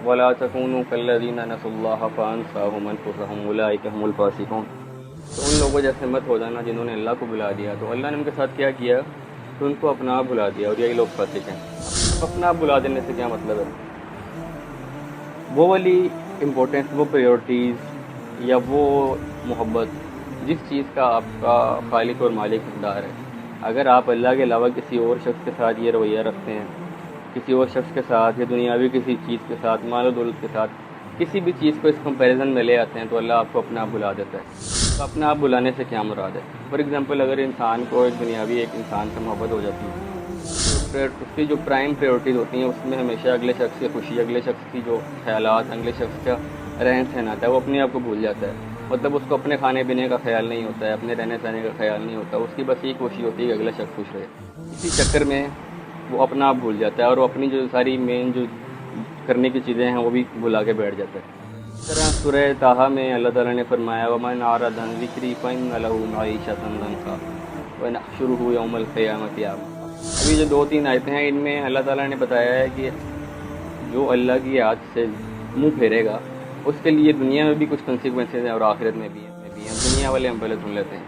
ولا تكونوا كالذين نسوا الله فأنساهم أنفسهم أولئك هم الفاسقون۔ تو ان لوگوں جیسے مت ہو جانا جنہوں نے اللہ کو بلا دیا، تو اللہ نے ان کے ساتھ کیا کیا تو ان کو اپنا آپ بلا دیا، اور یہی لوگ فاسق ہیں۔ اپنا آپ بلا دینے سے کیا مطلب ہے؟ وہ والی امپورٹنس، وہ پریورٹیز یا وہ محبت جس چیز کا آپ کا خالق اور مالک اقدار ہے، اگر آپ اللہ کے علاوہ کسی اور شخص کے ساتھ یہ رویہ رکھتے ہیں، کسی اور شخص کے ساتھ یا دنیاوی کسی چیز کے ساتھ، مال و دولت کے ساتھ کسی بھی چیز کو اس کمپیریزن میں لے آتے ہیں، تو اللہ آپ کو اپنا آپ بلا دیتا ہے۔ تو اپنا آپ بلانے سے کیا مراد ہے؟ فار ایگزامپل، اگر انسان کو ایک دنیاوی ایک انسان سے محبت ہو جاتی ہے، تو اس کی جو پرائم پریورٹیز ہوتی ہیں اس میں ہمیشہ اگلے شخص کی خوشی، اگلے شخص کی جو خیالات، اگلے شخص کا رہن سہن آتا ہے، وہ اپنے آپ کو بھول جاتا ہے۔ مطلب اس کو اپنے کھانے پینے کا خیال نہیں ہوتا ہے، اپنے رہنے سہنے کا خیال نہیں ہوتا، اس کی بس یہ کوشش ہوتی ہے کہ اگلا شخص خوش رہے۔ اسی چکر میں وہ اپنا آپ بھول جاتا ہے، اور وہ اپنی جو ساری مین جو کرنے کی چیزیں ہیں وہ بھی بھلا کے بیٹھ جاتا ہے۔ اس طرح سورہ طٰہٰ میں اللہ تعالیٰ نے فرمایا وَمَنْ أَعْرَضَ عَنْ ذِكْرِي فَإِنَّ لَهُ مَعِيشَةً ضَنْكًا وَنَحْشُرُهُ يَوْمَ الْقِيَامَةِ أَعْمَىٰ۔ ابھی جو 2-3 آیتیں ہیں، ان میں اللہ تعالیٰ نے بتایا ہے کہ جو اللہ کی یاد سے منہ پھیرے گا اس کے لیے دنیا میں بھی کچھ کنسیکوینسز ہیں اور آخرت میں بھی ہیں۔ دنیا والے ہم پہلے سن لیتے ہیں۔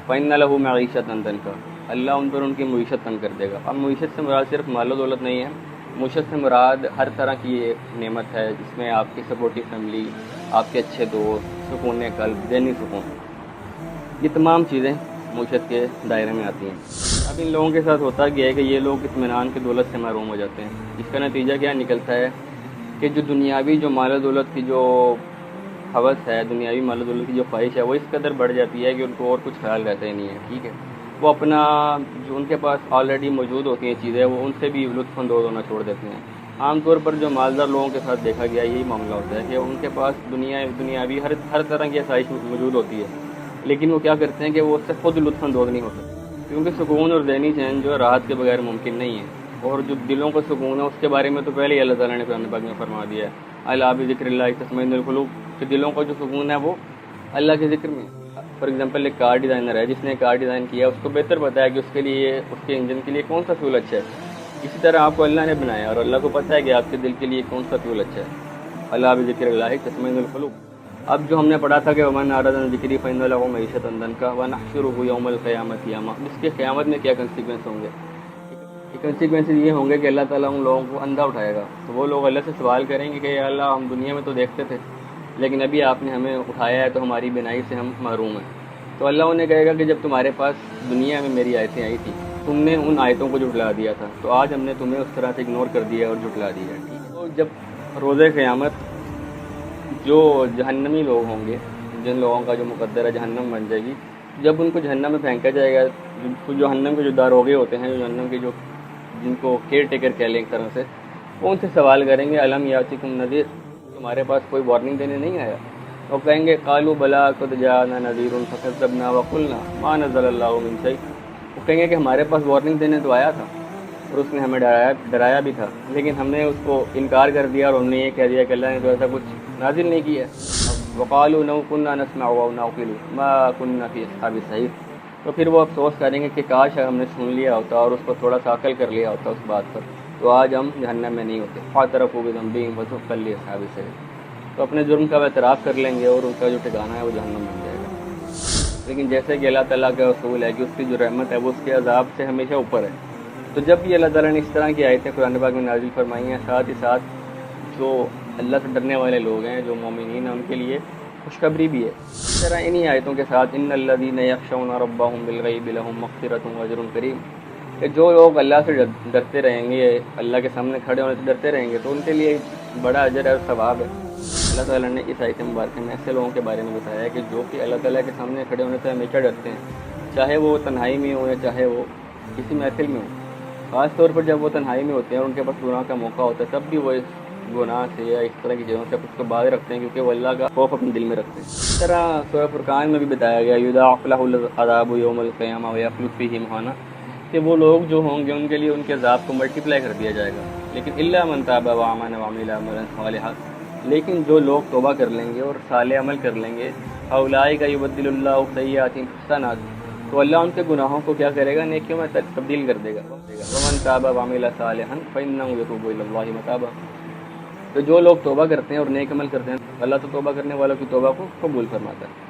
فَإِنَّ لَهُ مَعِيشَةً ضَنْكًا، اللہ ان پر ان کی معیشت تنگ کر دے گا۔ اب معیشت سے مراد صرف مال و دولت نہیں ہے، معیشت سے مراد ہر طرح کی ایک نعمت ہے جس میں آپ کی سپورٹیو فیملی، آپ کے اچھے دوست، سکون قلب، ذہنی سکون، یہ تمام چیزیں معیشت کے دائرے میں آتی ہیں۔ اب ان لوگوں کے ساتھ ہوتا کیا ہے کہ یہ لوگ اطمینان کی دولت سے محروم ہو جاتے ہیں۔ اس کا نتیجہ کیا نکلتا ہے کہ جو دنیاوی جو مال و دولت کی جو حوث ہے، دنیاوی مال و دولت کی جو خواہش ہے، وہ اس قدر بڑھ جاتی ہے کہ ان کو اور کچھ خیال رہتا ہی نہیں ہے۔ ٹھیک ہے، وہ اپنا جو ان کے پاس آلریڈی موجود ہوتی ہیں چیزیں، وہ ان سے بھی لطف اندوز ہونا چھوڑ دیتے ہیں۔ عام طور پر جو مالدار لوگوں کے ساتھ دیکھا گیا یہی معاملہ ہوتا ہے کہ ان کے پاس دنیاوی ہر طرح کی آسائش موجود ہوتی ہے، لیکن وہ کیا کرتے ہیں کہ وہ اس سے خود لطف اندوز نہیں ہو سکتے، کیونکہ سکون اور ذہنی چین جو راحت کے بغیر ممکن نہیں ہے۔ اور جو دلوں کا سکون ہے اس کے بارے میں تو پہلے ہی اللہ تعالیٰ نے قرآن پاک میں فرما دیا ہے، الا بذکر اللہ تطمئن القلوب، کہ دلوں کا جو سکون ہے وہ اللہ کے ذکر میں۔ فار ایگزامپل، ایک کار ڈیزائنر ہے، جس نے کار ڈیزائن کیا، اس کو بہتر پتہ ہے کہ اس کے لیے، اس کے انجن کے لیے کون سا فیول اچھا ہے۔ اسی طرح آپ کو اللہ نے بنایا اور اللہ کو پتہ ہے کہ آپ کے دل کے لیے کون سا فیول اچھا ہے۔ الا بذکر اللہ تطمئن القلوب۔ اب جو ہم نے پڑھا تھا کہ ومن اعرض عن ذکری فإن له معیشۃ ضنکا ونحشره یوم القیامۃ اعما، اس کے قیامت میں کیا کنسیکوینس ہوں گے؟ کنسیکوینسز یہ ہوں گے کہ اللہ تعالیٰ ان لوگوں کو اندھا اٹھائے گا، تو وہ لوگ اللہ سے سوال کریں گے کہ یا اللہ، ہم دنیا میں تو دیکھتے تھے لیکن ابھی آپ نے ہمیں اٹھایا ہے تو ہماری بینائی سے ہم محروم ہیں۔ تو اللہ انہیں کہے گا کہ جب تمہارے پاس دنیا میں میری آیتیں آئی تھی، تم نے ان آیتوں کو جھٹلا دیا تھا، تو آج ہم نے تمہیں اس طرح سے اگنور کر دیا اور جھٹلا دیا۔ تو جب روز قیامت جو جہنمی لوگ ہوں گے، جن لوگوں کا جو مقدر ہے جہنم بن جائے گی، جب ان کو جہنم میں پھینکا جائے گا، جو جہنم کے جو داروغے ہوتے ہیں، جو جہنم کے جو جن کو کیئر ٹیکر کہہ لیں ایک طرح سے، وہ ان سے سوال کریں گے الم یاتکم نذیر، تمہارے پاس کوئی وارننگ دینے نہیں آیا؟ وہ کہیں گے قالوا بلا قد جاءنا نذیر فکذبنا وقلنا ما نزل اللہ من شیء، وہ کہیں گے کہ ہمارے پاس وارننگ دینے تو آیا تھا اور اس نے ہمیں ڈرایا بھی تھا، لیکن ہم نے اس کو انکار کر دیا اور ہم نے یہ کہہ دیا کہ اللہ نے تو ایسا کچھ نازل نہیں کیا۔ وقالوا لو كنا نسمع او نعقل ما كنا في اصحاب السعير، تو پھر وہ افسوس کریں گے کہ کاش ہم نے سن لیا ہوتا اور اس کو تھوڑا سا عقل کر لیا ہوتا اس بات پر، تو آج ہم جہنم میں نہیں ہوتے۔ فاعترفوا بذنبهم فسحقا لاصحاب السعير، تو اپنے جرم کا وہ اعتراف کر لیں گے اور ان کا جو ٹھکانہ ہے وہ جہنم بن جائے گا۔ لیکن جیسے کہ اللہ تعالیٰ کا اصول ہے کہ اس کی جو رحمت ہے وہ اس کے عذاب سے ہمیشہ اوپر ہے، تو جب بھی اللہ تعالیٰ نے اس طرح کی آیتیں قرآن پاک میں نازل فرمائی ہیں، ساتھ ہی ساتھ جو اللہ سے ڈرنے والے لوگ ہیں، جو مومنین ہیں، ان کے لیے خوشخبری بھی ہے۔ اس طرح انہی آیتوں کے ساتھ ان الذین یخشون ربهم بالغیب لهم مغفرۃ واجر کریم، کہ جو لوگ اللہ سے ڈرتے رہیں گے، اللہ کے سامنے کھڑے ہونے سے ڈرتے رہیں گے، تو ان کے لیے بڑا اجر اور ثواب ہے۔ اللہ تعالیٰ نے اس آیت مبارکہ میں ایسے لوگوں کے بارے میں بتایا ہے کہ جو کہ اللہ تعالیٰ کے سامنے کھڑے ہونے سے ہمیشہ ڈرتے ہیں، چاہے وہ تنہائی میں ہوں یا چاہے وہ کسی محفل میں ہوں۔ خاص طور پر جب وہ تنہائی میں ہوتے ہیں اور ان کے پاس گناہ کا موقع ہوتا ہے، تب بھی وہ اس گناہ سے یا اس طرح کی چیزوں سے خود کو باز رکھتے ہیں، کیونکہ وہ اللہ کا خوف اپنے دل میں رکھتے ہیں۔ اس طرح سورہ فرقان میں بھی بتایا گیا یضاعف لہ العذاب یوم القیامہ ویخلد فیہ مہانا، کہ وہ لوگ جو ہوں گے ان کے لیے ان کے عذاب کو ملٹیپلائی کر دیا جائے گا، لیکن الا من تاب وآمن وعمل عملا صالحا، لیکن جو لوگ توبہ کر لیں گے اور صالح عمل کر لیں گے، اولئک یبدل اللہ سیئاتہم حسنات، تو اللہ ان کے گناہوں کو کیا کرے گا؟ نیکیوں میں تبدیل کر دے گا۔ ومن تاب وعمل صالحا فإنہ یتوب الی اللہ متابا، تو جو لوگ توبہ کرتے ہیں اور نیک عمل کرتے ہیں اللہ تو توبہ کرنے والوں کی توبہ کو قبول فرماتا ہے۔